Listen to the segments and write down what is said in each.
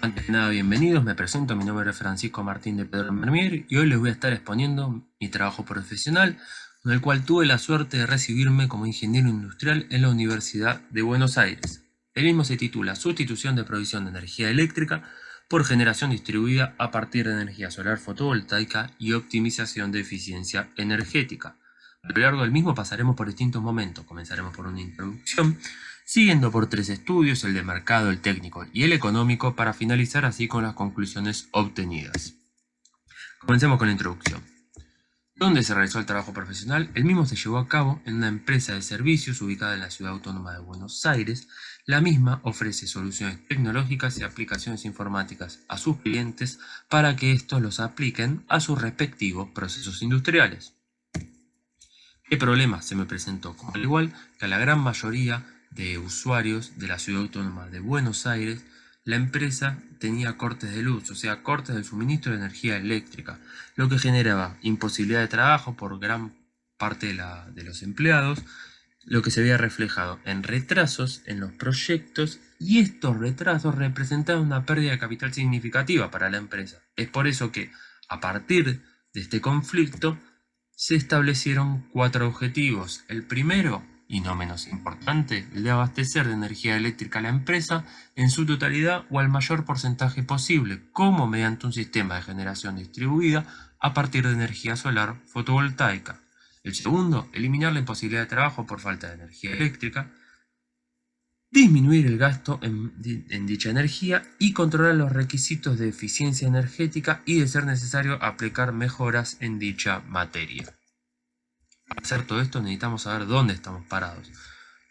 Antes de nada, bienvenidos, me presento, mi nombre es Francisco Martín de Pedro Mermier y hoy les voy a estar exponiendo mi trabajo profesional, con el cual tuve la suerte de recibirme como ingeniero industrial en la Universidad de Buenos Aires. El mismo se titula Sustitución de provisión de energía eléctrica por generación distribuida a partir de energía solar fotovoltaica y optimización de eficiencia energética. A lo largo del mismo pasaremos por distintos momentos. Comenzaremos por una introducción, siguiendo por 3 estudios, el de mercado, el técnico y el económico, para finalizar así con las conclusiones obtenidas. Comencemos con la introducción. ¿Dónde se realizó el trabajo profesional? El mismo se llevó a cabo en una empresa de servicios ubicada en la Ciudad Autónoma de Buenos Aires. La misma ofrece soluciones tecnológicas y aplicaciones informáticas a sus clientes para que estos los apliquen a sus respectivos procesos industriales. ¿Qué problema se me presentó? Como al igual que a la gran mayoría de usuarios de la Ciudad Autónoma de Buenos Aires, la empresa tenía cortes de luz, o sea, cortes del suministro de energía eléctrica, lo que generaba imposibilidad de trabajo por gran parte de los empleados, lo que se veía reflejado en retrasos en los proyectos, y estos retrasos representaban una pérdida de capital significativa para la empresa. Es por eso que, a partir de este conflicto, se establecieron 4 objetivos. El primero, y no menos importante, el de abastecer de energía eléctrica a la empresa en su totalidad o al mayor porcentaje posible, como mediante un sistema de generación distribuida a partir de energía solar fotovoltaica. El segundo, eliminar la imposibilidad de trabajo por falta de energía eléctrica, disminuir el gasto en dicha energía y controlar los requisitos de eficiencia energética y, de ser necesario, aplicar mejoras en dicha materia. Para hacer todo esto necesitamos saber dónde estamos parados.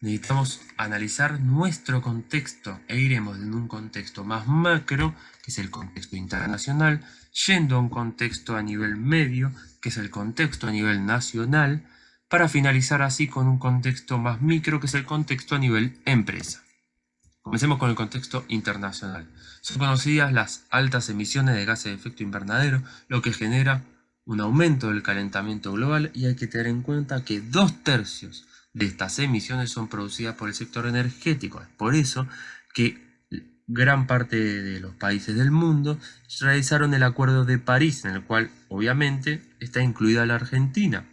Necesitamos analizar nuestro contexto e iremos en un contexto más macro, que es el contexto internacional, yendo a un contexto a nivel medio, que es el contexto a nivel nacional, para finalizar así con un contexto más micro, que es el contexto a nivel empresa. Comencemos con el contexto internacional. Son conocidas las altas emisiones de gases de efecto invernadero, lo que genera un aumento del calentamiento global, y hay que tener en cuenta que 2/3 de estas emisiones son producidas por el sector energético. Es por eso que gran parte de los países del mundo realizaron el Acuerdo de París, en el cual obviamente está incluida la Argentina.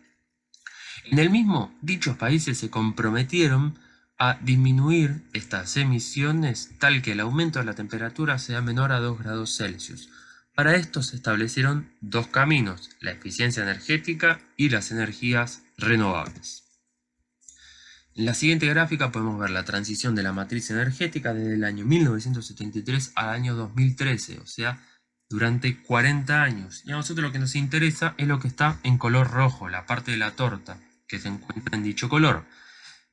En el mismo, dichos países se comprometieron a disminuir estas emisiones tal que el aumento de la temperatura sea menor a 2 grados Celsius. Para esto se establecieron 2 caminos: la eficiencia energética y las energías renovables. En la siguiente gráfica podemos ver la transición de la matriz energética desde el año 1973 al año 2013, o sea, durante 40 años. Y a nosotros lo que nos interesa es lo que está en color rojo, la parte de la torta que se encuentra en dicho color.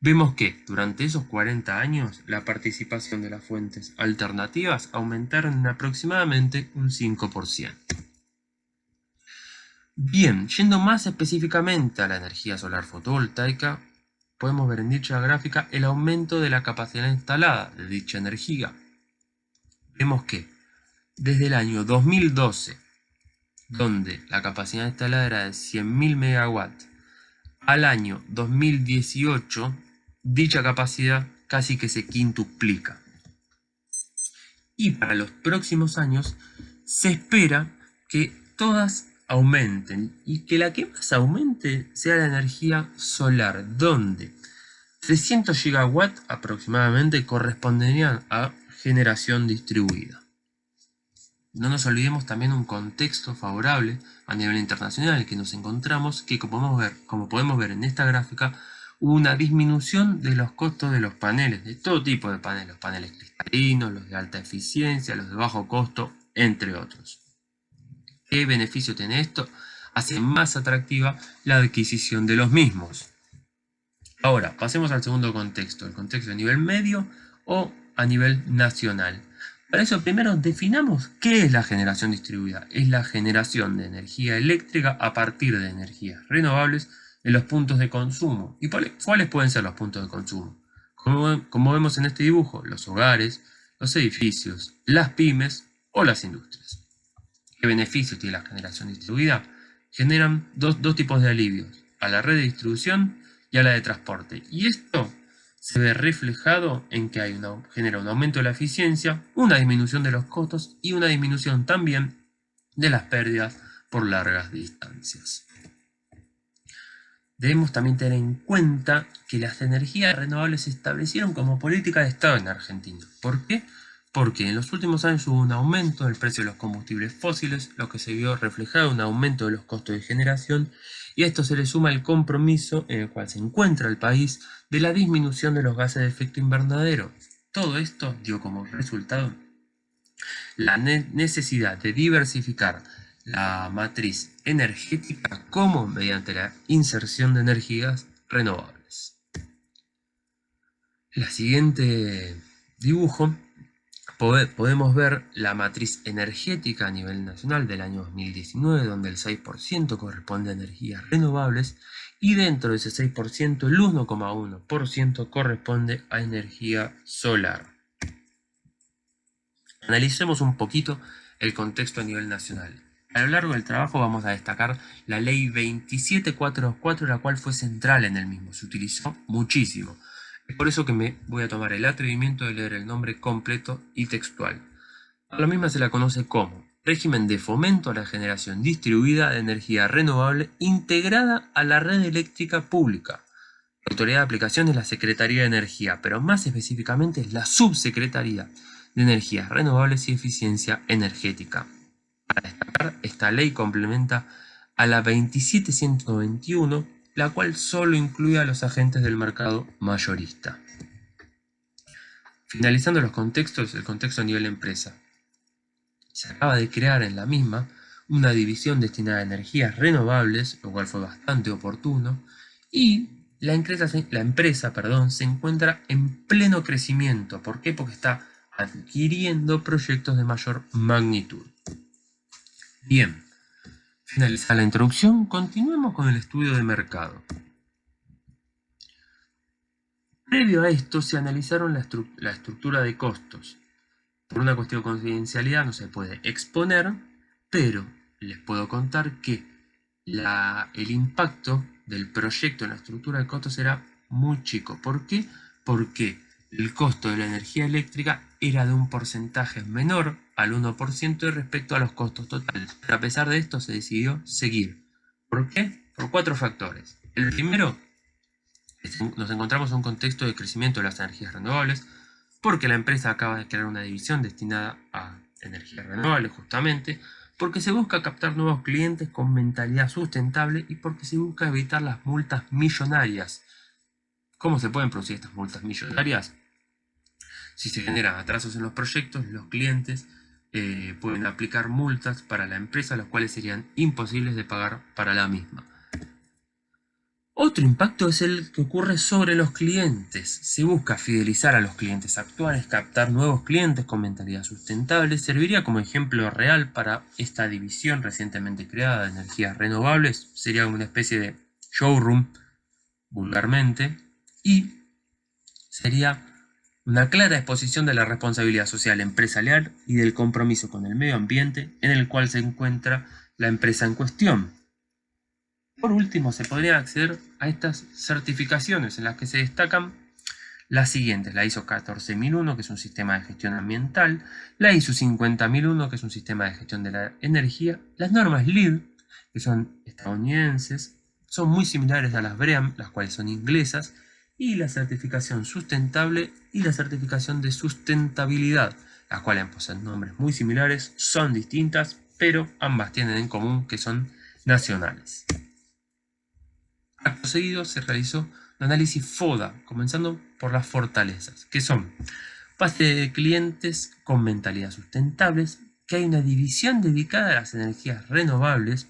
Vemos que durante esos 40 años la participación de las fuentes alternativas aumentaron en aproximadamente un 5%. Bien, yendo más específicamente a la energía solar fotovoltaica, podemos ver en dicha gráfica el aumento de la capacidad instalada de dicha energía. Vemos que desde el año 2012, donde la capacidad instalada era de 100.000 megawatts, al año 2018, dicha capacidad casi que se quintuplica. Y para los próximos años se espera que todas aumenten, y que la que más aumente sea la energía solar, donde 300 gigawatts aproximadamente corresponderían a generación distribuida. No nos olvidemos también un contexto favorable a nivel internacional en el que nos encontramos, que como podemos ver en esta gráfica, hubo una disminución de los costos de los paneles, de todo tipo de paneles, los paneles cristalinos, los de alta eficiencia, los de bajo costo, entre otros. ¿Qué beneficio tiene esto? Hace más atractiva la adquisición de los mismos. Ahora, pasemos al segundo contexto, el contexto a nivel medio o a nivel nacional. Para eso primero definamos qué es la generación distribuida. Es la generación de energía eléctrica a partir de energías renovables en los puntos de consumo. ¿Y cuáles pueden ser los puntos de consumo? Como vemos en este dibujo, los hogares, los edificios, las pymes o las industrias. ¿Qué beneficios tiene la generación distribuida? Generan dos tipos de alivios: a la red de distribución y a la de transporte. Y esto se ve reflejado en que genera un aumento de la eficiencia, una disminución de los costos y una disminución también de las pérdidas por largas distancias. Debemos también tener en cuenta que las energías renovables se establecieron como política de Estado en Argentina. ¿Por qué? Porque en los últimos años hubo un aumento del precio de los combustibles fósiles, lo que se vio reflejado en un aumento de los costos de generación, y a esto se le suma el compromiso en el cual se encuentra el país de la disminución de los gases de efecto invernadero. Todo esto dio como resultado la necesidad de diversificar la matriz energética como mediante la inserción de energías renovables. La siguiente dibujo podemos ver la matriz energética a nivel nacional del año 2019, donde el 6% corresponde a energías renovables y dentro de ese 6% el 1,1% corresponde a energía solar. Analicemos un poquito el contexto a nivel nacional. A lo largo del trabajo vamos a destacar la ley 27424, la cual fue central en el mismo, se utilizó muchísimo. Es por eso que me voy a tomar el atrevimiento de leer el nombre completo y textual. A la misma se la conoce como Régimen de Fomento a la Generación Distribuida de Energía Renovable integrada a la red eléctrica pública. La autoridad de aplicación es la Secretaría de Energía, pero más específicamente es la Subsecretaría de Energías Renovables y Eficiencia Energética. Para destacar, esta ley complementa a la 27121, la cual solo incluye a los agentes del mercado mayorista. Finalizando los contextos, el contexto a nivel empresa. Se acaba de crear en la misma una división destinada a energías renovables, lo cual fue bastante oportuno, y la empresa se encuentra en pleno crecimiento. ¿Por qué? Porque está adquiriendo proyectos de mayor magnitud. Bien, finalizada la introducción, continuemos con el estudio de mercado. Previo a esto se analizaron la estructura de costos. Por una cuestión de confidencialidad no se puede exponer, pero les puedo contar que el impacto del proyecto en la estructura de costos era muy chico. ¿Por qué? Porque el costo de la energía eléctrica era de un porcentaje menor al 1% respecto a los costos totales. Pero a pesar de esto se decidió seguir. ¿Por qué? Por 4 factores. El primero, nos encontramos en un contexto de crecimiento de las energías renovables, porque la empresa acaba de crear una división destinada a energías renovables justamente, porque se busca captar nuevos clientes con mentalidad sustentable y porque se busca evitar las multas millonarias. ¿Cómo se pueden producir estas multas millonarias? Si se generan atrasos en los proyectos, los clientes pueden aplicar multas para la empresa, las cuales serían imposibles de pagar para la misma. Otro impacto es el que ocurre sobre los clientes. Se busca fidelizar a los clientes actuales, captar nuevos clientes con mentalidad sustentable. Serviría como ejemplo real para esta división recientemente creada de energías renovables. Sería una especie de showroom, vulgarmente, y sería una clara exposición de la responsabilidad social empresarial y del compromiso con el medio ambiente en el cual se encuentra la empresa en cuestión. Por último, se podría acceder a estas certificaciones en las que se destacan las siguientes: la ISO 14001, que es un sistema de gestión ambiental, la ISO 50001, que es un sistema de gestión de la energía, las normas LEED, que son estadounidenses, son muy similares a las BREEAM, las cuales son inglesas, y la certificación sustentable y la certificación de sustentabilidad, las cuales poseen nombres muy similares, son distintas, pero ambas tienen en común que son nacionales. Acto seguido se realizó un análisis FODA, comenzando por las fortalezas, que son base de clientes con mentalidad sustentables, que hay una división dedicada a las energías renovables,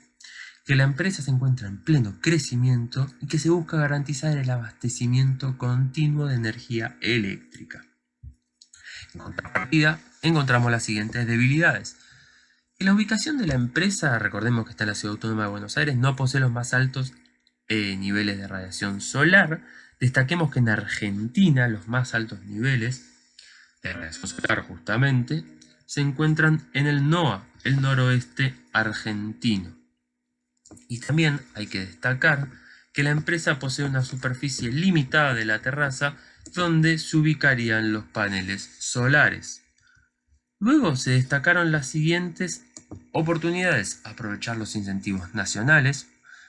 que la empresa se encuentra en pleno crecimiento y que se busca garantizar el abastecimiento continuo de energía eléctrica. En contrapartida, encontramos las siguientes debilidades. En la ubicación de la empresa, recordemos que está en la Ciudad Autónoma de Buenos Aires, no posee los más altos niveles de radiación solar. Destaquemos que en Argentina los más altos niveles de radiación solar justamente se encuentran en el NOA, el noroeste argentino. Y también hay que destacar que la empresa posee una superficie limitada de la terraza donde se ubicarían los paneles solares. Luego se destacaron las siguientes oportunidades: aprovechar los incentivos nacionales,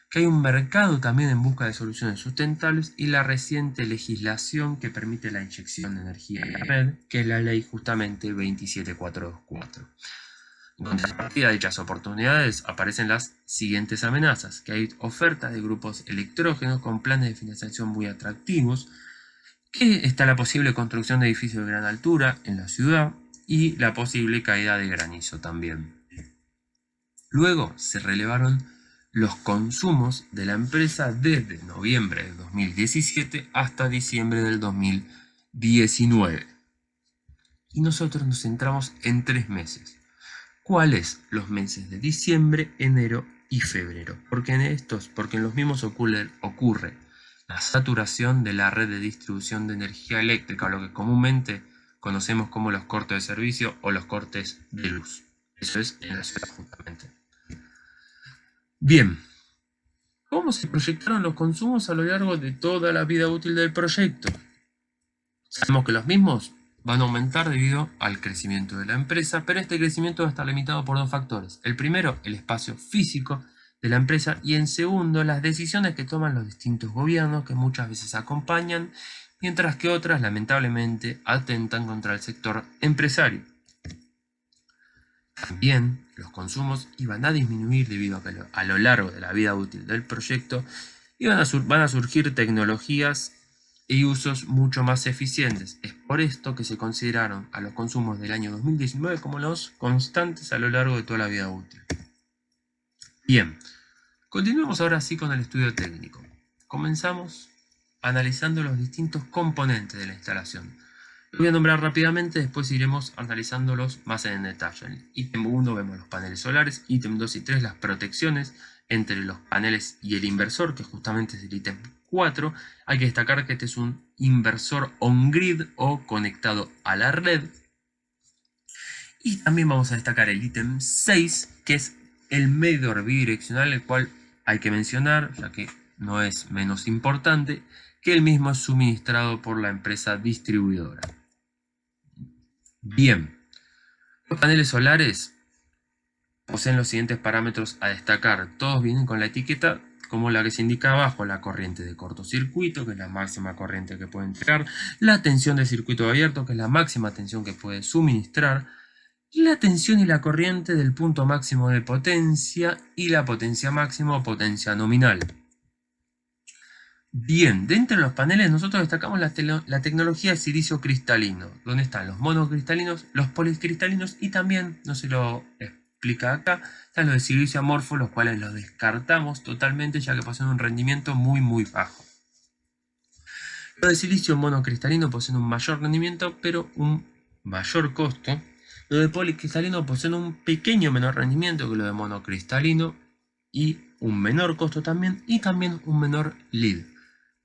que hay un mercado también en busca de soluciones sustentables y la reciente legislación que permite la inyección de energía en la red, que es la ley justamente 27424. En contrapartida de dichas oportunidades aparecen las siguientes amenazas: que hay ofertas de grupos electrógenos con planes de financiación muy atractivos, que está la posible construcción de edificios de gran altura en la ciudad y la posible caída de granizo también. Luego se relevaron los consumos de la empresa desde noviembre de 2017 hasta diciembre del 2019. Y nosotros nos centramos en 3 meses. ¿Cuáles? Los meses de diciembre, enero y febrero. Porque en los mismos ocurre la saturación de la red de distribución de energía eléctrica, o lo que comúnmente conocemos como los cortes de servicio o los cortes de luz. Eso es en la ciudad justamente. Bien, ¿cómo se proyectaron los consumos a lo largo de toda la vida útil del proyecto? Sabemos que los mismos van a aumentar debido al crecimiento de la empresa, pero este crecimiento va a estar limitado por 2 factores. El primero, el espacio físico de la empresa, y en segundo, las decisiones que toman los distintos gobiernos, que muchas veces acompañan, mientras que otras lamentablemente atentan contra el sector empresario. También los consumos iban a disminuir debido a que a lo largo de la vida útil del proyecto van a surgir tecnologías y usos mucho más eficientes. Es por esto que se consideraron a los consumos del año 2019 como los constantes a lo largo de toda la vida útil. Bien, continuemos ahora sí con el estudio técnico. Comenzamos analizando los distintos componentes de la instalación. Lo voy a nombrar rápidamente, después iremos analizándolos más en detalle. En ítem 1 vemos los paneles solares, ítem 2 y 3 las protecciones entre los paneles y el inversor, que justamente es el ítem 4. Hay que destacar que este es un inversor on-grid o conectado a la red. Y también vamos a destacar el ítem 6, que es el medidor bidireccional, el cual hay que mencionar, ya que no es menos importante, que el mismo es suministrado por la empresa distribuidora. Bien, los paneles solares poseen los siguientes parámetros a destacar. Todos vienen con la etiqueta como la que se indica abajo: la corriente de cortocircuito, que es la máxima corriente que puede entregar; la tensión de circuito abierto, que es la máxima tensión que puede suministrar; la tensión y la corriente del punto máximo de potencia; y la potencia máxima o potencia nominal. Bien, dentro de los paneles nosotros destacamos la tecnología de silicio cristalino, donde están los monocristalinos, los policristalinos y también, no se lo explica acá, están los de silicio amorfo, los cuales los descartamos totalmente ya que poseen un rendimiento muy bajo. Los de silicio monocristalino poseen un mayor rendimiento pero un mayor costo. Los de policristalino poseen un pequeño menor rendimiento que los de monocristalino y un menor costo también, y también un menor LID.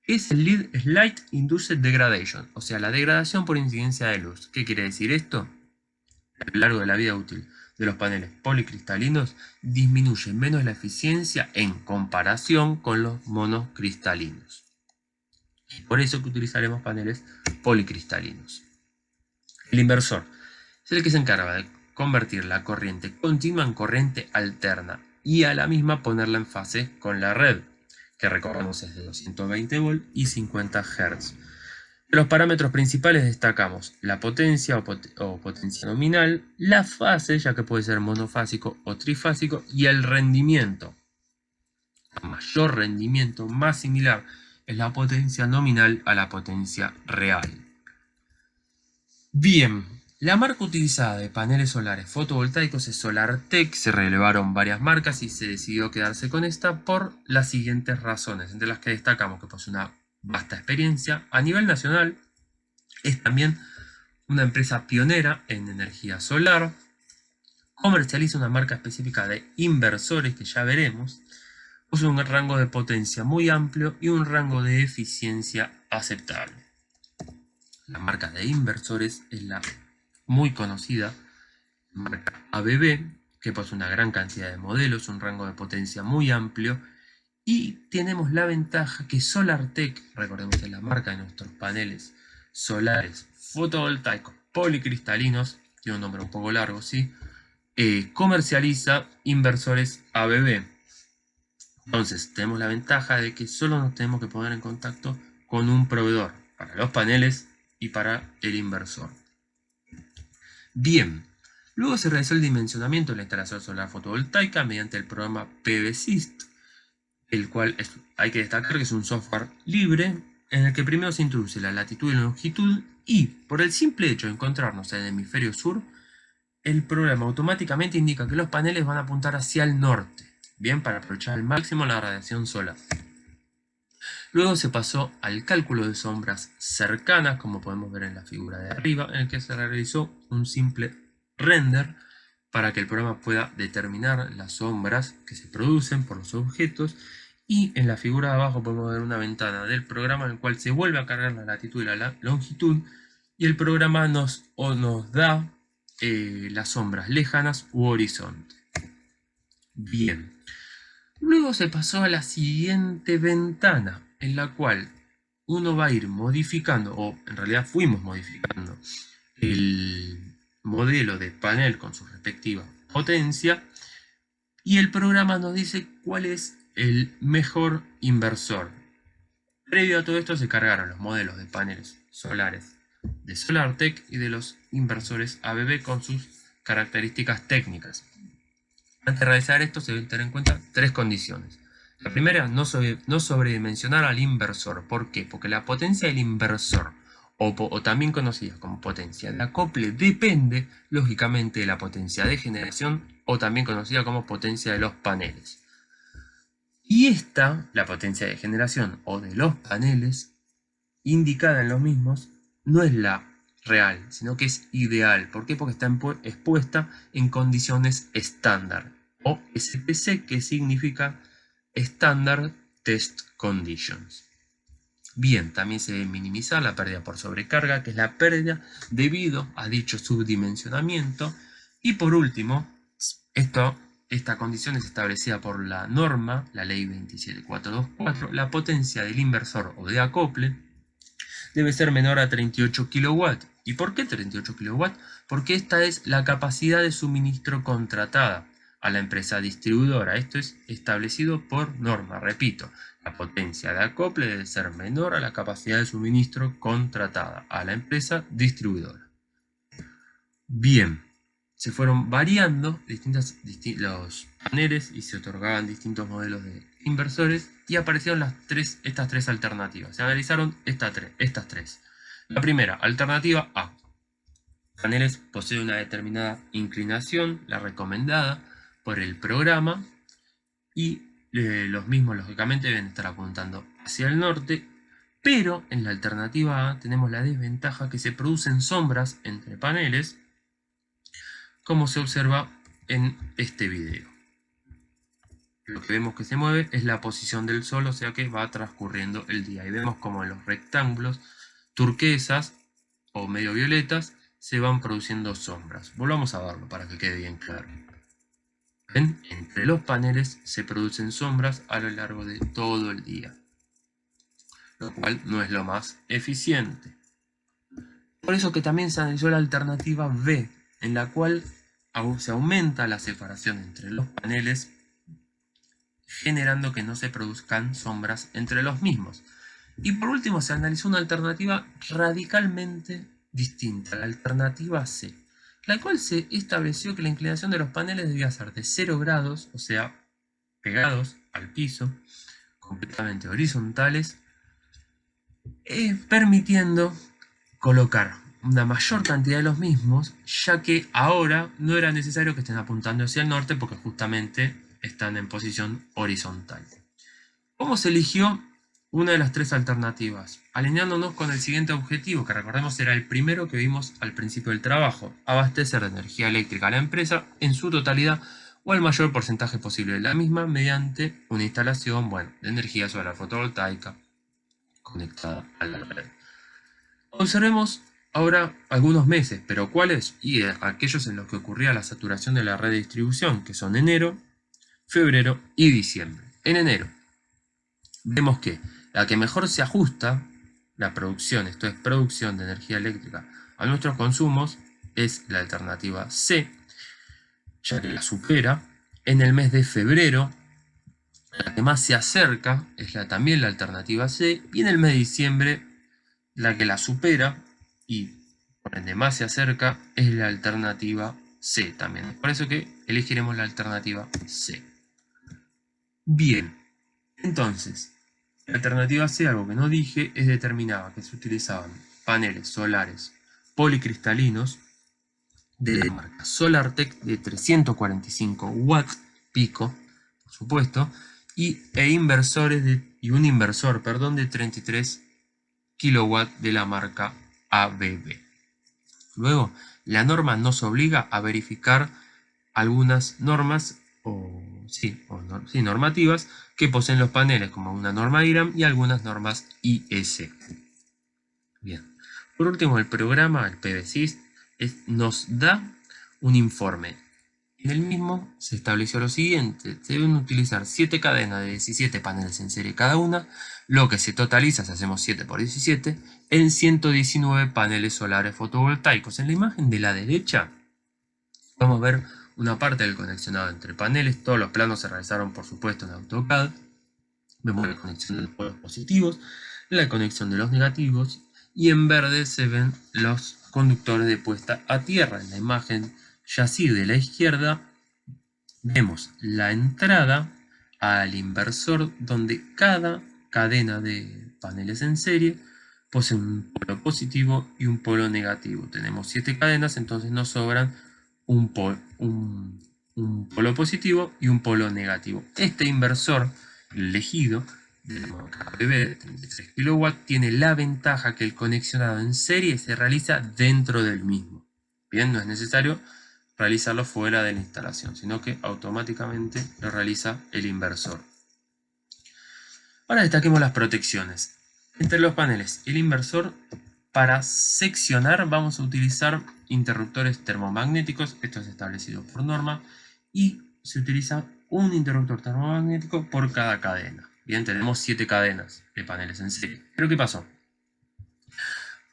Es el LID, es Light Induced Degradation, o sea, la degradación por incidencia de luz. ¿Qué quiere decir esto? A lo largo de la vida útil de los paneles policristalinos disminuye menos la eficiencia en comparación con los monocristalinos. Y por eso que utilizaremos paneles policristalinos. El inversor es el que se encarga de convertir la corriente continua en corriente alterna y a la misma ponerla en fase con la red, que recordemos es de 220 volt y 50 Hz. De los parámetros principales destacamos la potencia o potencia nominal, la fase, ya que puede ser monofásico o trifásico, y el rendimiento. A mayor rendimiento, más similar es la potencia nominal a la potencia real. Bien, la marca utilizada de paneles solares fotovoltaicos es SolarTech. Se relevaron varias marcas y se decidió quedarse con esta por las siguientes razones, entre las que destacamos que posee una vasta experiencia a nivel nacional. Es también una empresa pionera en energía solar. Comercializa una marca específica de inversores que ya veremos. Posee un rango de potencia muy amplio y un rango de eficiencia aceptable. La marca de inversores es la muy conocida marca ABB, que posee una gran cantidad de modelos, un rango de potencia muy amplio. Y tenemos la ventaja que SolarTech, recordemos que es la marca de nuestros paneles solares fotovoltaicos policristalinos, tiene un nombre un poco largo, ¿sí? Comercializa Inversores ABB. Entonces, tenemos la ventaja de que solo nos tenemos que poner en contacto con un proveedor para los paneles y para el inversor. Bien, luego se realizó el dimensionamiento de la instalación solar fotovoltaica mediante el programa PVSYST, el cual hay que destacar que es un software libre en el que primero se introduce la latitud y la longitud y, por el simple hecho de encontrarnos en el hemisferio sur, el programa automáticamente indica que los paneles van a apuntar hacia el norte, bien, para aprovechar al máximo la radiación solar. Luego se pasó al cálculo de sombras cercanas, como podemos ver en la figura de arriba, en el que se realizó un simple render para que el programa pueda determinar las sombras que se producen por los objetos, y en la figura de abajo podemos ver una ventana del programa en el cual se vuelve a cargar la latitud y la longitud, y el programa nos da las sombras lejanas u horizonte. Bien. Luego se pasó a la siguiente ventana, en la cual uno va a ir modificando, o en realidad fuimos modificando, el modelo de panel con su respectiva potencia, y el programa nos dice cuál es el mejor inversor. Previo a todo esto se cargaron los modelos de paneles solares de SolarTech y de los inversores ABB con sus características técnicas. Antes de realizar esto se deben tener en cuenta tres condiciones. La primera, no sobredimensionar al inversor. ¿Por qué? Porque la potencia del inversor, o también conocida como potencia de acople, depende lógicamente de la potencia de generación, o también conocida como potencia de los paneles. Y esta, la potencia de generación o de los paneles, indicada en los mismos, no es la real, sino que es ideal. ¿Por qué? Porque está expuesta en condiciones estándar, o STC, que significa Standard Test Conditions. Bien, también se debe minimizar la pérdida por sobrecarga, que es la pérdida debido a dicho subdimensionamiento. Y por último, esta condición es establecida por la norma, la ley 27424, la potencia del inversor o de acople debe ser menor a 38 kW. ¿Y por qué 38 kW? Porque esta es la capacidad de suministro contratada a la empresa distribuidora. Esto es establecido por norma, repito. La potencia de acople debe ser menor a la capacidad de suministro contratada a la empresa distribuidora. Bien, se fueron variando los paneles y se otorgaban distintos modelos de inversores y aparecieron estas tres alternativas. Se analizaron estas tres. La primera, alternativa A. Paneles poseen una determinada inclinación, la recomendada por el programa, y los mismos lógicamente deben estar apuntando hacia el norte, pero en la alternativa A tenemos la desventaja que se producen sombras entre paneles, como se observa en este video. Lo que vemos que se mueve es la posición del sol, o sea que va transcurriendo el día. Y vemos como en los rectángulos turquesas o medio violetas se van produciendo sombras. Volvamos a verlo para que quede bien claro. ¿Ven? Entre los paneles se producen sombras a lo largo de todo el día, lo cual no es lo más eficiente. Por eso que también se analizó la alternativa B, en la cual se aumenta la separación entre los paneles, generando que no se produzcan sombras entre los mismos. Y por último se analizó una alternativa radicalmente distinta, la alternativa C, la cual se estableció que la inclinación de los paneles debía ser de 0 grados, o sea, pegados al piso, completamente horizontales, permitiendo colocar una mayor cantidad de los mismos, ya que ahora no era necesario que estén apuntando hacia el norte porque justamente están en posición horizontal. ¿Cómo se eligió una de las tres alternativas? Alineándonos con el siguiente objetivo, que recordemos era el primero que vimos al principio del trabajo: abastecer de energía eléctrica a la empresa en su totalidad o al mayor porcentaje posible de la misma mediante una instalación, de energía solar fotovoltaica conectada a la red. Observemos ahora algunos meses, pero ¿cuáles? Y aquellos en los que ocurría la saturación de la red de distribución, que son enero, febrero y diciembre. En enero vemos que la que mejor se ajusta, la producción, esto es producción de energía eléctrica a nuestros consumos, es la alternativa C, ya que la supera. En el mes de febrero, la que más se acerca es también la alternativa C, y en el mes de diciembre, la que la supera y por ende más se acerca es la alternativa C también. Por eso que elegiremos la alternativa C. Bien, entonces, la alternativa C, algo que no dije, es determinaba que se utilizaban paneles solares policristalinos de la marca SolarTech de 345 watts pico, por supuesto, y un inversor, de 33 kilowatts de la marca ABB. Luego, la norma nos obliga a verificar algunas normas normativas que poseen los paneles, como una norma IRAM y algunas normas IS. Bien. Por último, el programa, el PVSys, nos da un informe. En el mismo se estableció lo siguiente: se deben utilizar 7 cadenas de 17 paneles en serie cada una, lo que se totaliza, si hacemos 7 por 17, en 119 paneles solares fotovoltaicos. En la imagen de la derecha vamos a ver una parte del conexionado entre paneles. Todos los planos se realizaron, por supuesto, en AutoCAD. Vemos la conexión de los polos positivos, la conexión de los negativos, y en verde se ven los conductores de puesta a tierra. En la imagen yací de la izquierda vemos la entrada al inversor, donde cada cadena de paneles en serie posee un polo positivo y un polo negativo. Tenemos 7 cadenas, entonces nos sobran un polo positivo y un polo negativo. Este inversor elegido de la marca ABB de 33 kW tiene la ventaja que el conexionado en serie se realiza dentro del mismo. Bien, no es necesario realizarlo fuera de la instalación, sino que automáticamente lo realiza el inversor. Ahora destaquemos las protecciones. Entre los paneles y el inversor, para seccionar vamos a utilizar interruptores termomagnéticos. Esto es establecido por norma, y se utiliza un interruptor termomagnético por cada cadena. Bien, tenemos 7 cadenas de paneles en serie. ¿Pero qué pasó?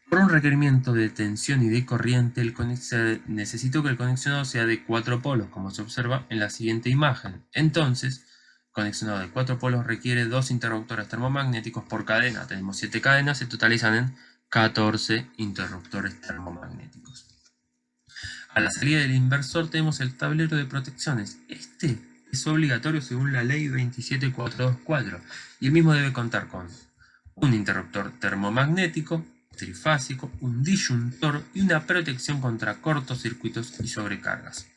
Por un requerimiento de tensión y de corriente, se necesitó que el conexionado sea de 4 polos, como se observa en la siguiente imagen. Entonces, el conexionado de 4 polos requiere 2 interruptores termomagnéticos por cadena. Tenemos 7 cadenas, se totalizan en 14 interruptores termomagnéticos. A la salida del inversor tenemos el tablero de protecciones. Este es obligatorio según la ley 27424, y el mismo debe contar con un interruptor termomagnético trifásico, un disyuntor y una protección contra cortocircuitos y sobrecargas.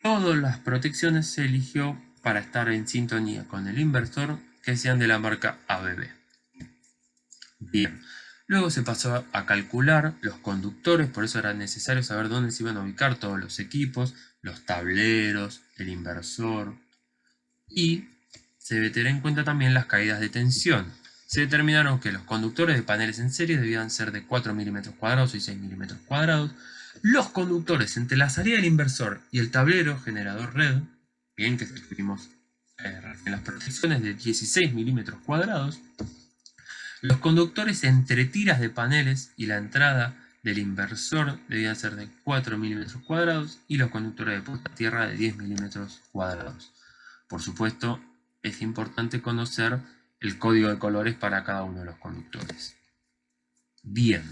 Todas las protecciones se eligió para estar en sintonía con el inversor, que sean de la marca ABB. Bien, luego se pasó a calcular los conductores, por eso era necesario saber dónde se iban a ubicar todos los equipos, los tableros, el inversor, y se debe tener en cuenta también las caídas de tensión. Se determinaron que los conductores de paneles en serie debían ser de 4 milímetros cuadrados y 6 milímetros cuadrados. Los conductores entre la salida del inversor y el tablero generador red, bien, que escribimos en las protecciones, de 16 milímetros cuadrados. Los conductores entre tiras de paneles y la entrada del inversor debían ser de 4 milímetros cuadrados, y los conductores de puesta a tierra de 10 milímetros cuadrados. Por supuesto, es importante conocer el código de colores para cada uno de los conductores. Bien.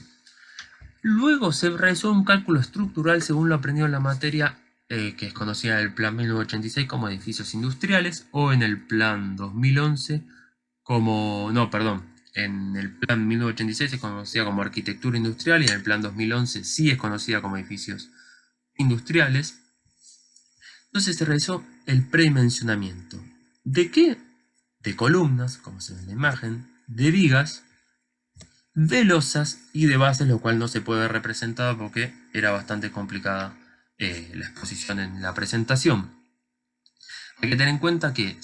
Luego se realizó un cálculo estructural según lo aprendido en la materia que es conocida en el Plan 1986 como edificios industriales, o en el Plan 2011 en el Plan 1986 es conocida como arquitectura industrial, y en el Plan 2011 sí es conocida como edificios industriales. Entonces se realizó el predimensionamiento. ¿De qué? De columnas, como se ve en la imagen, de vigas, de losas y de bases, lo cual no se puede ver representado porque era bastante complicada la exposición en la presentación. Hay que tener en cuenta que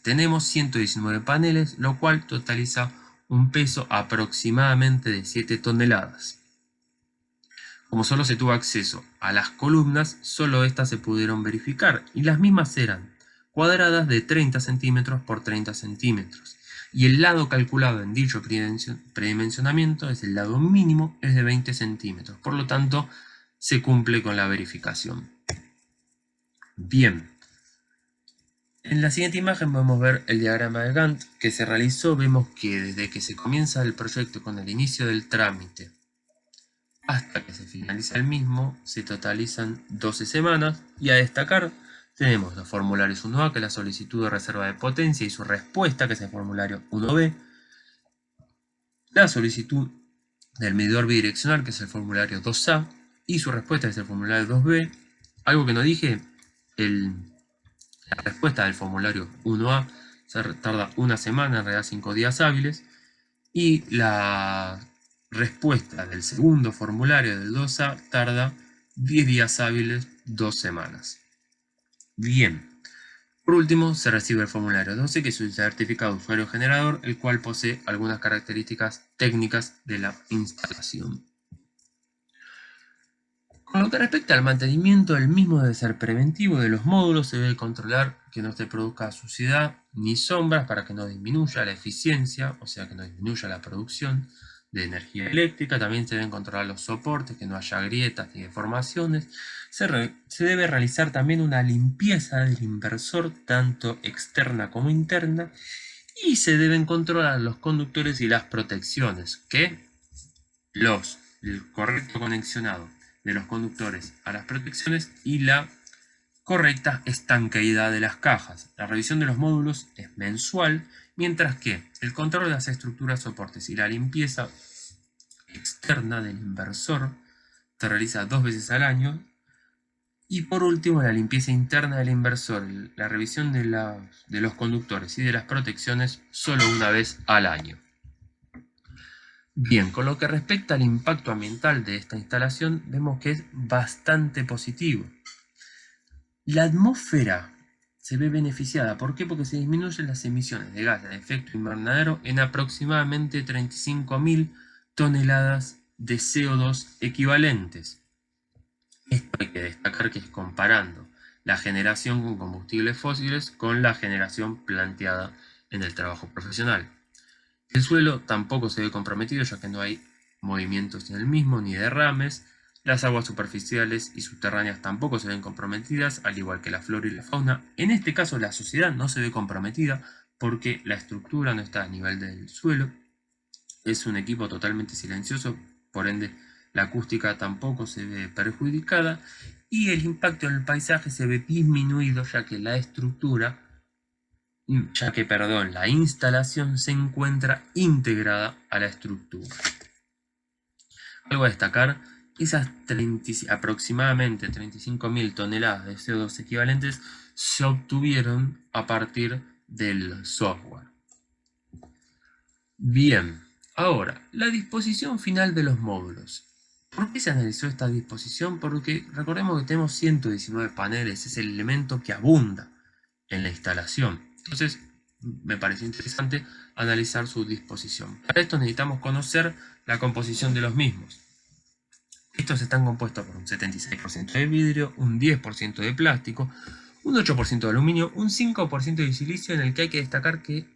tenemos 119 paneles, lo cual totaliza un peso aproximadamente de 7 toneladas. Como solo se tuvo acceso a las columnas, solo estas se pudieron verificar, y las mismas eran cuadradas de 30 centímetros por 30 centímetros, y el lado calculado en dicho predimensionamiento es el lado mínimo, es de 20 centímetros. Por lo tanto, se cumple con la verificación. Bien. En la siguiente imagen podemos ver el diagrama de Gantt que se realizó. Vemos que desde que se comienza el proyecto con el inicio del trámite hasta que se finaliza el mismo, se totalizan 12 semanas. Y a destacar, tenemos los formularios 1A, que es la solicitud de reserva de potencia y su respuesta, que es el formulario 1B. La solicitud del medidor bidireccional, que es el formulario 2A, y su respuesta, que es el formulario 2B. Algo que no dije, la respuesta del formulario 1A se tarda una semana, en realidad 5 días hábiles, y la respuesta del segundo formulario del 2A tarda 10 días hábiles, 2 semanas. Bien. Por último, se recibe el formulario 12, que es un certificado de usuario generador, el cual posee algunas características técnicas de la instalación. Con lo que respecta al mantenimiento, el mismo debe ser preventivo de los módulos. Se debe controlar que no se produzca suciedad ni sombras para que no disminuya la eficiencia, o sea que no disminuya la producción de energía eléctrica. También se deben controlar los soportes, que no haya grietas ni deformaciones. Se debe realizar también una limpieza del inversor, tanto externa como interna. Y se deben controlar los conductores y las protecciones, que el correcto conexionado de los conductores a las protecciones y la correcta estanqueidad de las cajas. La revisión de los módulos es mensual, mientras que el control de las estructuras soportes y la limpieza externa del inversor se realiza 2 veces al año. Y por último, la limpieza interna del inversor, la revisión de los conductores y de las protecciones solo una vez al año. Bien, con lo que respecta al impacto ambiental de esta instalación, vemos que es bastante positivo. La atmósfera se ve beneficiada. ¿Por qué? Porque se disminuyen las emisiones de gases de efecto invernadero en aproximadamente 35.000 toneladas de CO2 equivalentes. Esto hay que destacar que es comparando la generación con combustibles fósiles con la generación planteada en el trabajo profesional. El suelo tampoco se ve comprometido, ya que no hay movimientos en el mismo ni derrames. Las aguas superficiales y subterráneas tampoco se ven comprometidas, al igual que la flora y la fauna. En este caso la sociedad no se ve comprometida porque la estructura no está a nivel del suelo. Es un equipo totalmente silencioso, por ende la acústica tampoco se ve perjudicada y el impacto en el paisaje se ve disminuido, ya que la instalación se encuentra integrada a la estructura. Algo a destacar, esas aproximadamente 35.000 toneladas de CO2 equivalentes se obtuvieron a partir del software. Bien, ahora, la disposición final de los módulos. ¿Por qué se analizó esta disposición? Porque recordemos que tenemos 119 paneles, es el elemento que abunda en la instalación. Entonces, me parece interesante analizar su disposición. Para esto necesitamos conocer la composición de los mismos. Estos están compuestos por un 76% de vidrio, un 10% de plástico, un 8% de aluminio, un 5% de silicio, en el que hay que destacar que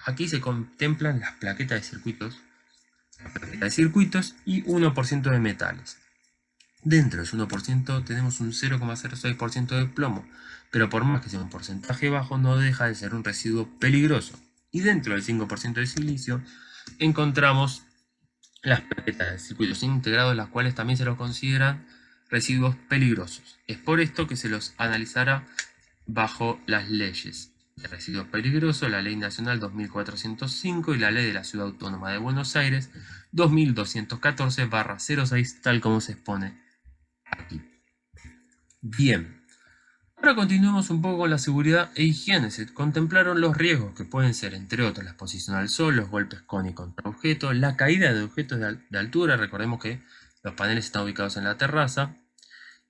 aquí se contemplan las plaquetas de circuitos y 1% de metales. Dentro de ese 1% tenemos un 0,06% de plomo, pero por más que sea un porcentaje bajo, no deja de ser un residuo peligroso. Y dentro del 5% de silicio encontramos las plaquetas de circuitos integrados, las cuales también se los consideran residuos peligrosos. Es por esto que se los analizará bajo las leyes de residuos peligrosos, la Ley Nacional 2405 y la Ley de la Ciudad Autónoma de Buenos Aires 2214/06, tal como se expone aquí. Bien, ahora continuemos un poco con la seguridad e higiene. Se contemplaron los riesgos que pueden ser, entre otros, la exposición al sol, los golpes con y contra objetos, la caída de objetos de altura. Recordemos que los paneles están ubicados en la terraza,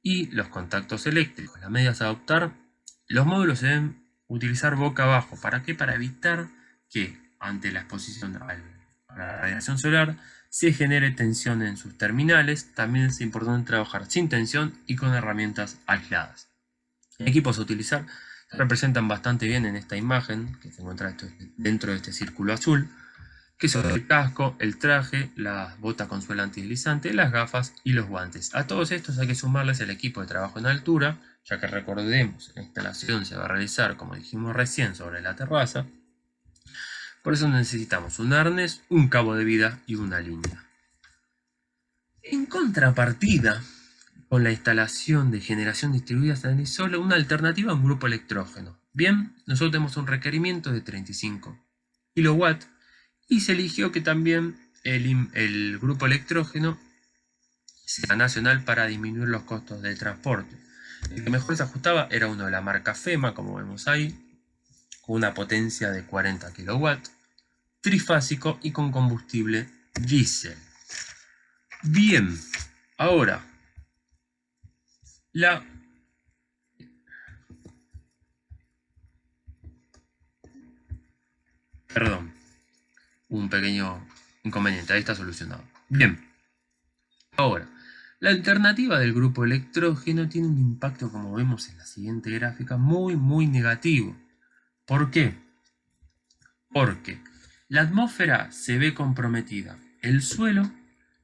y los contactos eléctricos. Las medidas a adoptar: los módulos se deben utilizar boca abajo. ¿Para qué? Para evitar que ante la exposición a la radiación solar se genere tensión en sus terminales. También es importante trabajar sin tensión y con herramientas aisladas. Equipos a utilizar: representan bastante bien en esta imagen que se encuentra dentro de este círculo azul, que son el casco, el traje, las botas con suela antideslizante, las gafas y los guantes. A todos estos hay que sumarles el equipo de trabajo en altura, ya que recordemos, la instalación se va a realizar, como dijimos recién, sobre la terraza. Por eso necesitamos un arnés, un cabo de vida y una línea. En contrapartida, con la instalación de generación distribuida se analizó una alternativa a un grupo electrógeno. Bien, nosotros tenemos un requerimiento de 35 kW y se eligió que también el grupo electrógeno sea nacional para disminuir los costos de transporte. El que mejor se ajustaba era uno de la marca FEMA, como vemos ahí, con una potencia de 40 kW, trifásico y con combustible diésel. Bien, ahora Perdón, un pequeño inconveniente, ahí está solucionado. Bien, ahora, la alternativa del grupo electrógeno tiene un impacto, como vemos en la siguiente gráfica, muy negativo. ¿Por qué? Porque la atmósfera se ve comprometida, el suelo,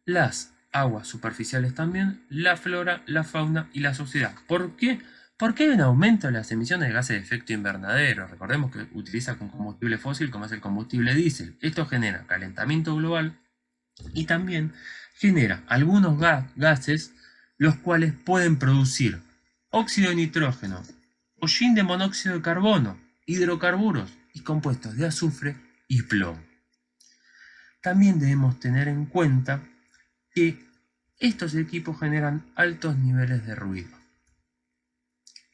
las aguas superficiales también, la flora, la fauna y la sociedad. ¿Por qué? Porque hay un aumento en las emisiones de gases de efecto invernadero. Recordemos que utiliza un combustible fósil como es el combustible diésel. Esto genera calentamiento global y también genera algunos gases los cuales pueden producir óxido de nitrógeno, hollín de monóxido de carbono, hidrocarburos y compuestos de azufre y plomo. También debemos tener en cuenta que estos equipos generan altos niveles de ruido.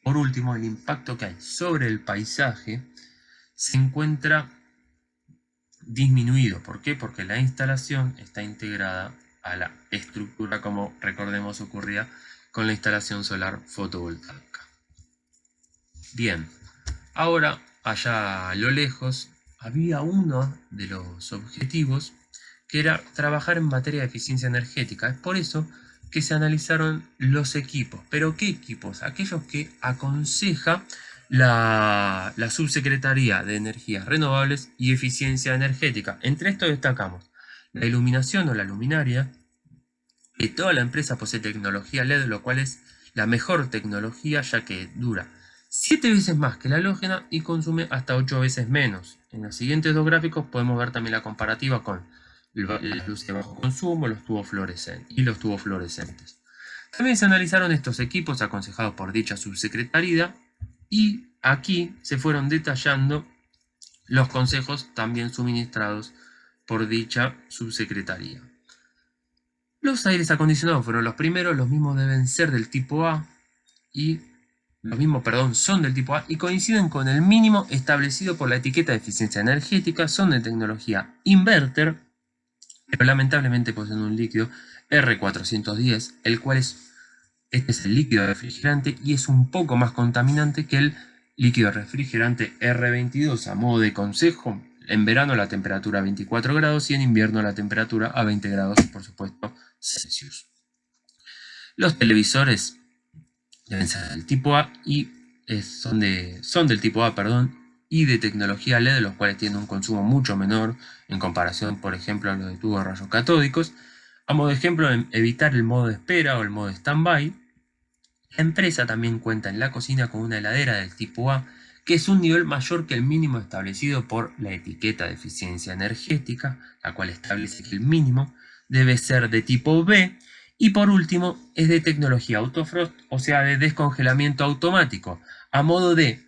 Por último, el impacto que hay sobre el paisaje se encuentra disminuido. ¿Por qué? Porque la instalación está integrada a la estructura, como recordemos ocurría con la instalación solar fotovoltaica. Bien, ahora allá a lo lejos había uno de los objetivos que era trabajar en materia de eficiencia energética. Es por eso que se analizaron los equipos. ¿Pero qué equipos? Aquellos que aconseja la Subsecretaría de Energías Renovables y Eficiencia Energética. Entre estos destacamos la iluminación o la luminaria, que toda la empresa posee tecnología LED, lo cual es la mejor tecnología ya que dura 7 veces más que la halógena y consume hasta 8 veces menos. En los siguientes dos gráficos podemos ver también la comparativa con las luces de bajo consumo, los tubos fluorescentes. También se analizaron estos equipos aconsejados por dicha subsecretaría y aquí se fueron detallando los consejos también suministrados por dicha subsecretaría. Los aires acondicionados fueron los primeros, los mismos deben ser del tipo A y son del tipo A y coinciden con el mínimo establecido por la etiqueta de eficiencia energética, son de tecnología inverter, pero lamentablemente poseen un líquido R410, el cual este es el líquido refrigerante y es un poco más contaminante que el líquido refrigerante R22. A modo de consejo, en verano la temperatura a 24 grados y en invierno la temperatura a 20 grados, por supuesto, Celsius. Los televisores deben ser del tipo A y son del tipo A, y de tecnología LED, los cuales tienen un consumo mucho menor en comparación, por ejemplo, a los de tubos de rayos catódicos. A modo de ejemplo, evitar el modo de espera o el modo stand-by. La empresa también cuenta en la cocina con una heladera del tipo A, que es un nivel mayor que el mínimo establecido por la etiqueta de eficiencia energética, la cual establece que el mínimo debe ser de tipo B. Y por último, es de tecnología autofrost, o sea, de descongelamiento automático. A modo de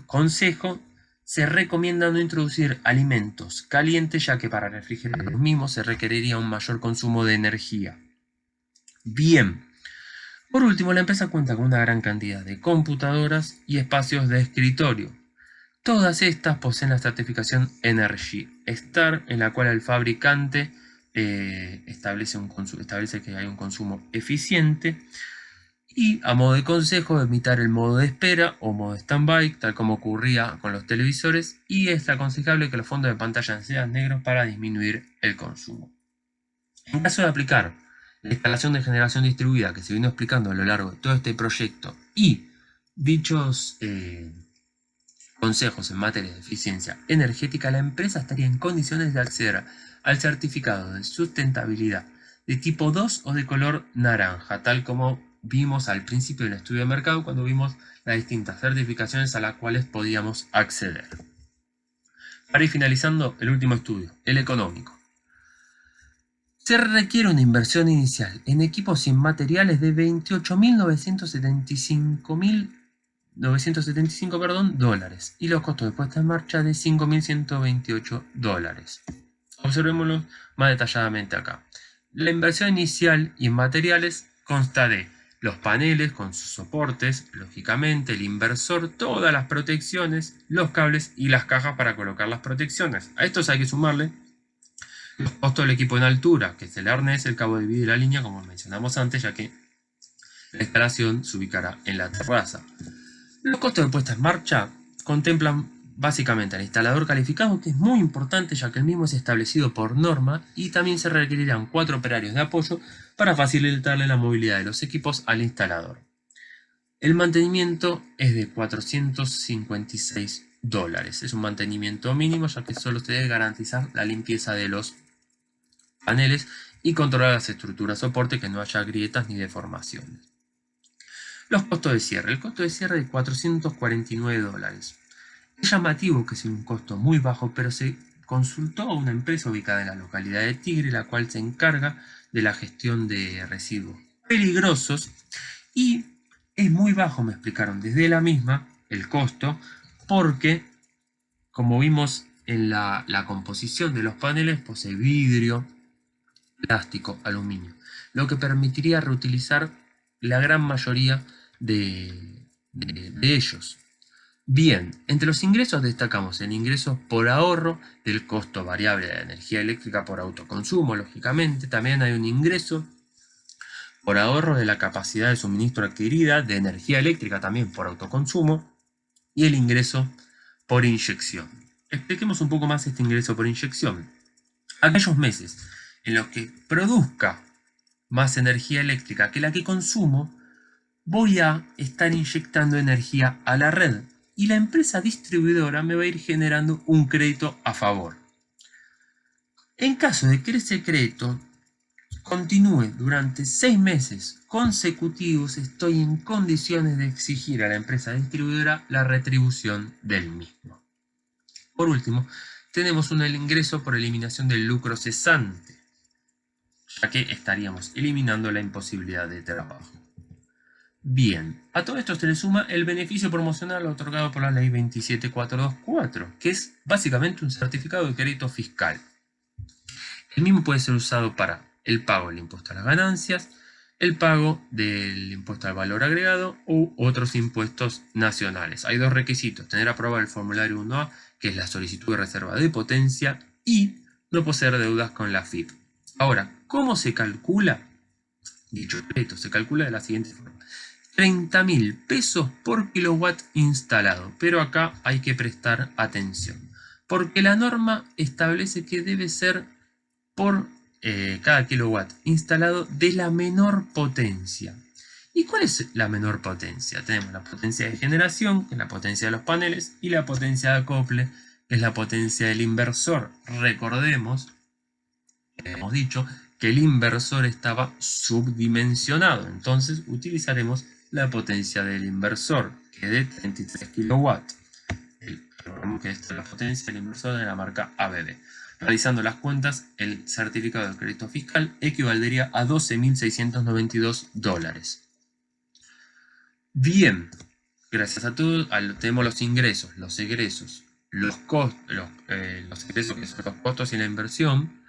consejo, se recomienda no introducir alimentos calientes, ya que para refrigerar los mismos se requeriría un mayor consumo de energía. Bien. Por último, la empresa cuenta con una gran cantidad de computadoras y espacios de escritorio. Todas estas poseen la certificación Energy Star, en la cual el fabricante establece que hay un consumo eficiente. Y a modo de consejo, evitar el modo de espera o modo stand-by, tal como ocurría con los televisores, y es aconsejable que los fondos de pantalla sean negros para disminuir el consumo. En caso de aplicar la instalación de generación distribuida que se vino explicando a lo largo de todo este proyecto y dichos consejos en materia de eficiencia energética, la empresa estaría en condiciones de acceder al certificado de sustentabilidad de tipo 2 o de color naranja, tal como vimos al principio del estudio de mercado cuando vimos las distintas certificaciones a las cuales podíamos acceder. Para ir finalizando, el último estudio, el económico. Se requiere una inversión inicial en equipos y en materiales de $28.975 y los costos de puesta en marcha de $5.128. Observémoslo más detalladamente acá. La inversión inicial y en materiales consta de los paneles con sus soportes, lógicamente, el inversor, todas las protecciones, los cables y las cajas para colocar las protecciones. A estos hay que sumarle los costos del equipo en altura, que es el arnés, el cabo de vida y la línea, como mencionamos antes, ya que la instalación se ubicará en la terraza. Los costos de puesta en marcha contemplan básicamente al instalador calificado, que es muy importante ya que el mismo es establecido por norma, y también se requerirán 4 operarios de apoyo para facilitarle la movilidad de los equipos al instalador. El mantenimiento es de $456. Es un mantenimiento mínimo ya que solo se debe garantizar la limpieza de los paneles y controlar las estructuras soporte, que no haya grietas ni deformaciones. Los costos de cierre. El costo de cierre es de $449. Es llamativo que sea un costo muy bajo, pero se consultó a una empresa ubicada en la localidad de Tigre, la cual se encarga de la gestión de residuos peligrosos, y es muy bajo, me explicaron desde la misma, el costo, porque como vimos en la composición de los paneles, posee vidrio, plástico, aluminio, lo que permitiría reutilizar la gran mayoría de ellos. Bien, entre los ingresos destacamos el ingreso por ahorro del costo variable de la energía eléctrica por autoconsumo, lógicamente. También hay un ingreso por ahorro de la capacidad de suministro adquirida de energía eléctrica también por autoconsumo, y el ingreso por inyección. Expliquemos un poco más este ingreso por inyección. Aquellos meses en los que produzca más energía eléctrica que la que consumo, voy a estar inyectando energía a la red y la empresa distribuidora me va a ir generando un crédito a favor. En caso de que ese crédito continúe durante 6 meses consecutivos, estoy en condiciones de exigir a la empresa distribuidora la retribución del mismo. Por último, tenemos un ingreso por eliminación del lucro cesante, ya que estaríamos eliminando la imposibilidad de trabajo. Bien, a todo esto se le suma el beneficio promocional otorgado por la ley 27424, que es básicamente un certificado de crédito fiscal. El mismo puede ser usado para el pago del impuesto a las ganancias, el pago del impuesto al valor agregado u otros impuestos nacionales. Hay 2 requisitos: tener aprobado el formulario 1A, que es la solicitud de reserva de potencia, y no poseer deudas con la FIP. Ahora, ¿cómo se calcula dicho crédito? Se calcula de la siguiente forma: 30.000 pesos por kilowatt instalado, pero acá hay que prestar atención, porque la norma establece que debe ser por cada kilowatt instalado de la menor potencia. ¿Y cuál es la menor potencia? Tenemos la potencia de generación, que es la potencia de los paneles, y la potencia de acople, que es la potencia del inversor. Recordemos, hemos dicho que el inversor estaba subdimensionado, entonces utilizaremos la potencia del inversor, que es de 33 kW. Que esta es la potencia del inversor de la marca ABB. Realizando las cuentas, el certificado de crédito fiscal equivaldría a $12.692. Bien, gracias a todos, tenemos los ingresos, los egresos, los egresos, que son los costos y la inversión.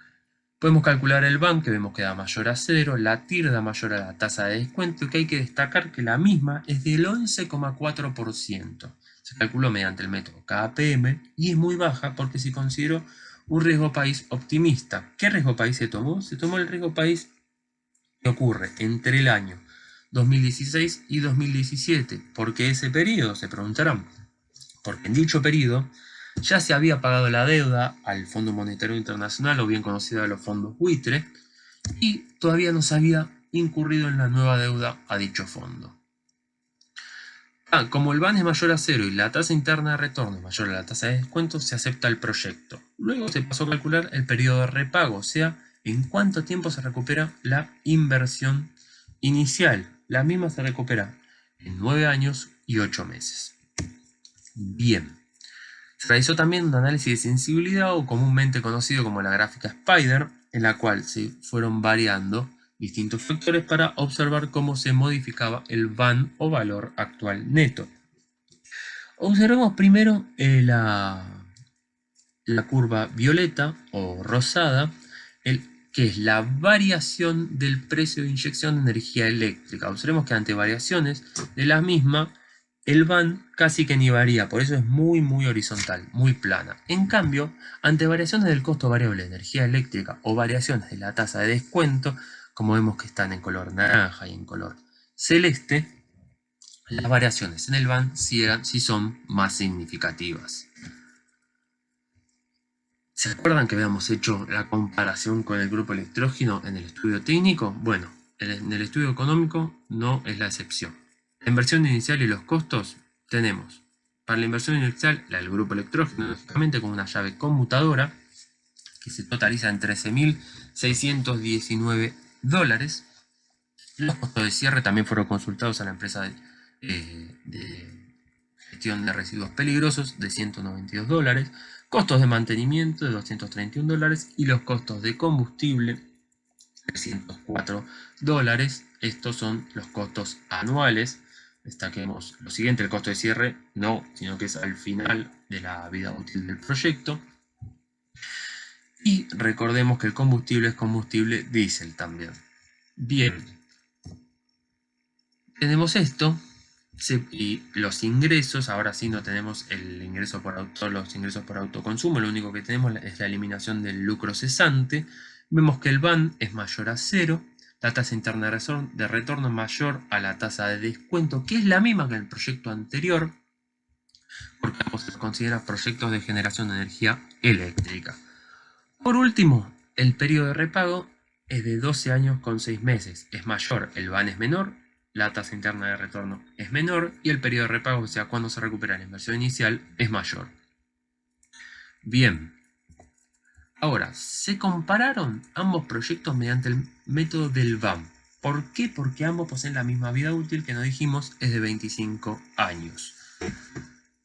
Podemos calcular el BAM, que vemos que da mayor a 0, la TIR da mayor a la tasa de descuento, que hay que destacar que la misma es del 11,4%. Se calculó mediante el método KPM y es muy baja porque se consideró un riesgo país optimista. ¿Qué riesgo país se tomó? Se tomó el riesgo país que ocurre entre el año 2016 y 2017. ¿Por qué ese periodo? Se preguntarán. Porque en dicho periodo ya se había pagado la deuda al Fondo Monetario Internacional, o bien conocido a los fondos buitre, y todavía no se había incurrido en la nueva deuda a dicho fondo. Como el VAN es mayor a 0 y la tasa interna de retorno es mayor a la tasa de descuento, se acepta el proyecto. Luego se pasó a calcular el periodo de repago, o sea, en cuánto tiempo se recupera la inversión inicial. La misma se recupera en 9 años y 8 meses. Bien. Se realizó también un análisis de sensibilidad, o comúnmente conocido como la gráfica Spider, en la cual se fueron variando distintos factores para observar cómo se modificaba el VAN o valor actual neto. Observemos primero la curva violeta o rosada, que es la variación del precio de inyección de energía eléctrica. Observemos que ante variaciones de la misma, el VAN casi que ni varía, por eso es muy horizontal, muy plana. En cambio, ante variaciones del costo variable de energía eléctrica o variaciones de la tasa de descuento, como vemos que están en color naranja y en color celeste, las variaciones en el VAN sí son más significativas. ¿Se acuerdan que habíamos hecho la comparación con el grupo electrógeno en el estudio técnico? Bueno, en el estudio económico no es la excepción. La inversión inicial y los costos tenemos. Para la inversión inicial, la del grupo electrógeno, lógicamente con una llave conmutadora, que se totaliza en $13.619. Los costos de cierre también fueron consultados a la empresa de gestión de residuos peligrosos de $192, costos de mantenimiento de $231 y los costos de combustible $304. Estos son los costos anuales. Destaquemos lo siguiente: el costo de cierre no, sino que es al final de la vida útil del proyecto. Y recordemos que el combustible es combustible diésel también. Bien, tenemos esto. Y los ingresos, ahora sí no tenemos el ingreso por los ingresos por autoconsumo, lo único que tenemos es la eliminación del lucro cesante. Vemos que el VAN es mayor a 0, la tasa interna de retorno es mayor a la tasa de descuento, que es la misma que en el proyecto anterior, porque ambos se consideran proyectos de generación de energía eléctrica. Por último, el periodo de repago es de 12 años con 6 meses, es mayor, el VAN es menor, la tasa interna de retorno es menor y el periodo de repago, o sea, cuando se recupera la inversión inicial, es mayor. Bien. Ahora, se compararon ambos proyectos mediante el método del VAM. ¿Por qué? Porque ambos poseen la misma vida útil, que nos dijimos es de 25 años.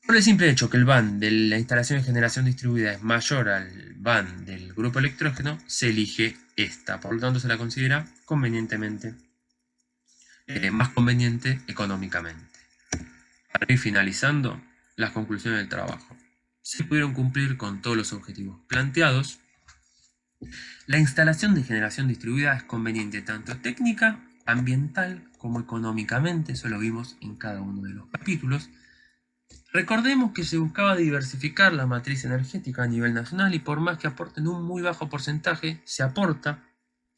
Por el simple hecho que el VAN de la instalación de generación distribuida es mayor al VAN del grupo electrógeno, se elige esta. Por lo tanto, se la considera convenientemente más conveniente económicamente. Para ir finalizando, las conclusiones del trabajo. Se pudieron cumplir con todos los objetivos planteados. La instalación de generación distribuida es conveniente tanto técnica, ambiental como económicamente, eso lo vimos en cada uno de los capítulos. Recordemos que se buscaba diversificar la matriz energética a nivel nacional y por más que aporten un muy bajo porcentaje, se aporta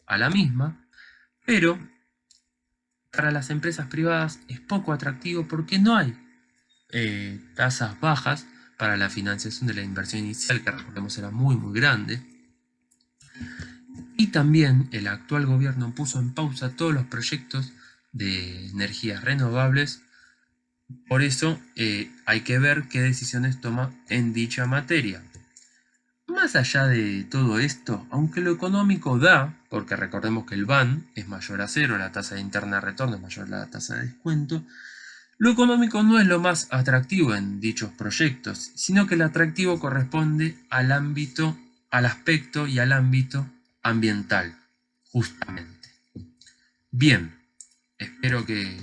a la misma, pero para las empresas privadas es poco atractivo porque no hay tasas bajas para la financiación de la inversión inicial, que recordemos era muy grande. Y también el actual gobierno puso en pausa todos los proyectos de energías renovables. Por eso hay que ver qué decisiones toma en dicha materia. Más allá de todo esto, aunque lo económico da, porque recordemos que el VAN es mayor a 0, la tasa interna de retorno es mayor a la tasa de descuento, lo económico no es lo más atractivo en dichos proyectos, sino que el atractivo corresponde al ámbito, al aspecto y al ámbito ambiental, justamente. Bien, espero que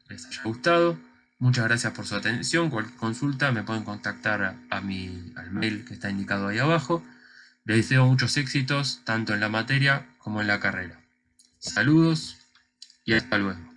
les haya gustado. Muchas gracias por su atención. Cualquier consulta me pueden contactar al mail que está indicado ahí abajo. Les deseo muchos éxitos tanto en la materia como en la carrera. Saludos y hasta luego.